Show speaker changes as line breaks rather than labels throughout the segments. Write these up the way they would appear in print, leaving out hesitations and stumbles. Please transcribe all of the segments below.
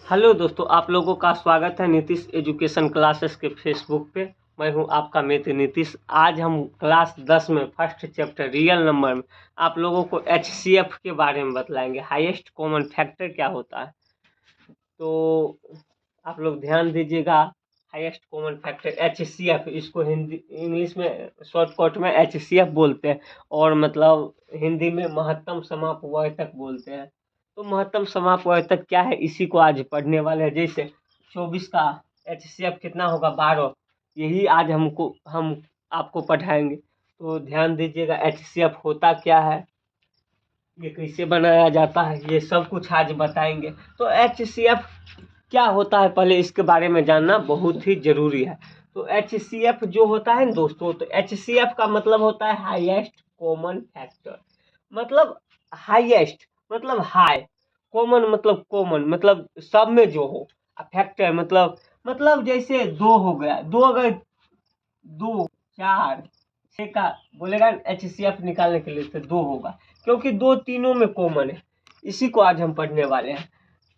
Hello दोस्तों, आप लोगों का स्वागत है नीतीश एजुकेशन क्लासेस के फेसबुक पे। मैं हूं आपका मित्र नीतीश। आज हम क्लास 10 में फर्स्ट चैप्टर रियल नंबर में आप लोगों को एचसीएफ के बारे में बतलाएंगे। हाईएस्ट कॉमन फैक्टर क्या होता है, तो आप लोग ध्यान दीजिएगा। हाईएस्ट कॉमन फैक्टर एचसीएफ, इसको हिंदी इंग्लिश में शॉर्टकट में एचसीएफ बोलते हैं, और मतलब हिंदी में महत्तम समापवर्तक बोलते हैं। तो महत्तम समापवर्तक क्या है, इसी को आज पढ़ने वाले हैं। जैसे 24 का एचसीएफ कितना होगा, 12। यही आज हम आपको पढ़ाएंगे। तो ध्यान दीजिएगा, एचसीएफ होता क्या है, ये कैसे बनाया जाता है, ये सब कुछ आज बताएंगे। तो एचसीएफ क्या होता है, पहले इसके बारे में जानना बहुत ही जरूरी है। तो एचसीएफ जो होता है ना दोस्तों, तो एचसीएफ का मतलब होता है हाईएस्ट कॉमन फैक्टर। मतलब हाईएस्ट मतलब हाई, कॉमन मतलब सब में जो हो, फैक्टर मतलब जैसे दो हो गया, दो अगर 2, 4, 6 का बोलेगा एचसीएफ निकालने के लिए तो 2 होगा, क्योंकि 2 तीनों में कॉमन है। इसी को आज हम पढ़ने वाले हैं।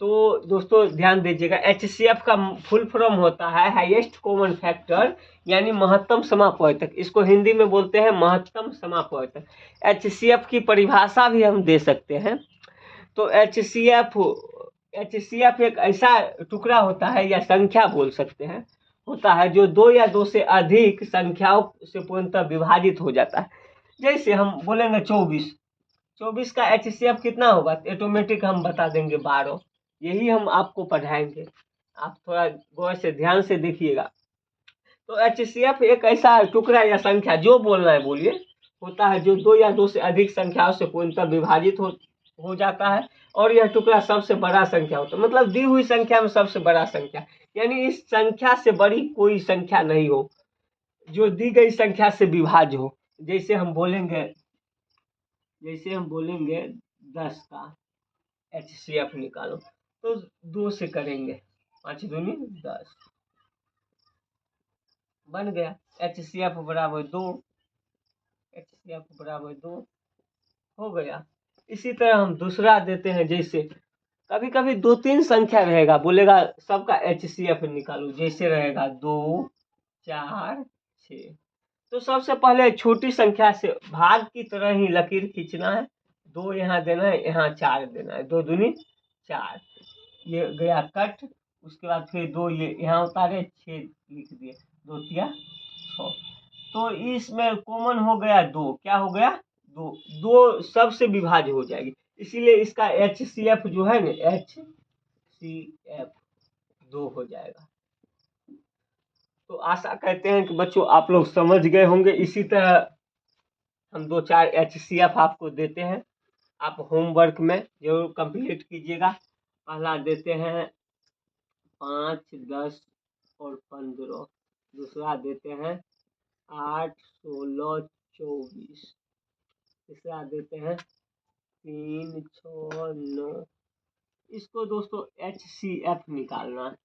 तो दोस्तों ध्यान दीजिएगा, एचसीएफ का फुल फॉर्म होता है हाईएस्ट कॉमन फैक्टर, यानी महत्तम समापवर्तक। इसको हिंदी में बोलते हैं महत्तम समापवर्तक। एचसीएफ की परिभाषा भी हम दे सकते हैं। तो एचसीएफ एक ऐसा टुकड़ा होता है, या संख्या बोल सकते हैं, होता है जो 2 या 2 से अधिक संख्याओं से पूर्णतः विभाजित हो जाता है। जैसे हम बोलेंगे 24 का एचसीएफ कितना होगा, ऑटोमेटिक हम बता देंगे 12। यही हम आपको पढ़ाएंगे, आप थोड़ा गौर से ध्यान से देखिएगा। तो एचसीएफ एक ऐसा टुकड़ा या संख्या, जो बोलना है बोलिए, होता है जो 2 या 2 से अधिक संख्याओं से पूर्णतः विभाजित हो जाता है। और यह टुकड़ा सबसे बड़ा संख्या होता है, मतलब दी हुई संख्या में सबसे बड़ा संख्या, यानी इस संख्या से बड़ी कोई संख्या नहीं हो जो दी गई संख्या से विभाज्य हो। जैसे हम बोलेंगे 10 का एचसीएफ निकालो, तो 2 से करेंगे, 5 दूनी 10 बन गया। एचसीएफ बराबर 2, एचसीएफ बराबर 2 हो गया। इसी तरह हम दूसरा देते हैं। जैसे कभी कभी 2-3 संख्या रहेगा, बोलेगा सबका एचसीएफ निकालो, जैसे रहेगा 2, 4, 6। तो सबसे पहले छोटी संख्या से भाग की तरह ही लकीर खींचना है। 2 यहाँ देना है, यहाँ 4 देना है, 2 दूनी 4, ये गया कट। उसके बाद फिर 2 ये यहाँ उतारे, 6 लिख दिए, 2 तिया 6। तो इसमें कॉमन हो गया 2, क्या हो गया 2, 2 सबसे विभाज्य हो जाएगी, इसीलिए इसका एचसीएफ जो है ना, एचसीएफ 2 हो जाएगा। तो आशा करते हैं कि बच्चों आप लोग समझ गए होंगे। इसी तरह हम 2-4 एचसीएफ आपको देते हैं, आप होमवर्क में जरूर कंप्लीट कीजिएगा। पहला देते हैं 5, 10 और 15। दूसरा देते हैं 8, 16, 24। तीसरा देते हैं 3, 6, 9। इसको दोस्तों एचसीएफ निकालना है।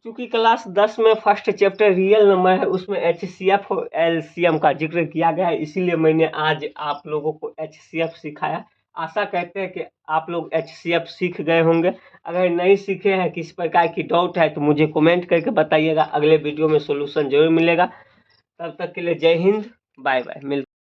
चूंकि क्लास 10 में फर्स्ट चैप्टर रियल नंबर है, उसमें एचसीएफ और एलसीएम का जिक्र किया गया है, इसीलिए मैंने आज आप लोगों को एचसीएफ सिखाया। आशा करते हैं कि आप लोग एचसीएफ सीख गए होंगे। अगर नहीं सीखे हैं, किसी प्रकार की डाउट है, तो मुझे कमेंट करके बताइएगा। अगले वीडियो में सोल्यूशन जरूर मिलेगा। तब तक के लिए जय हिंद, बाय बाय।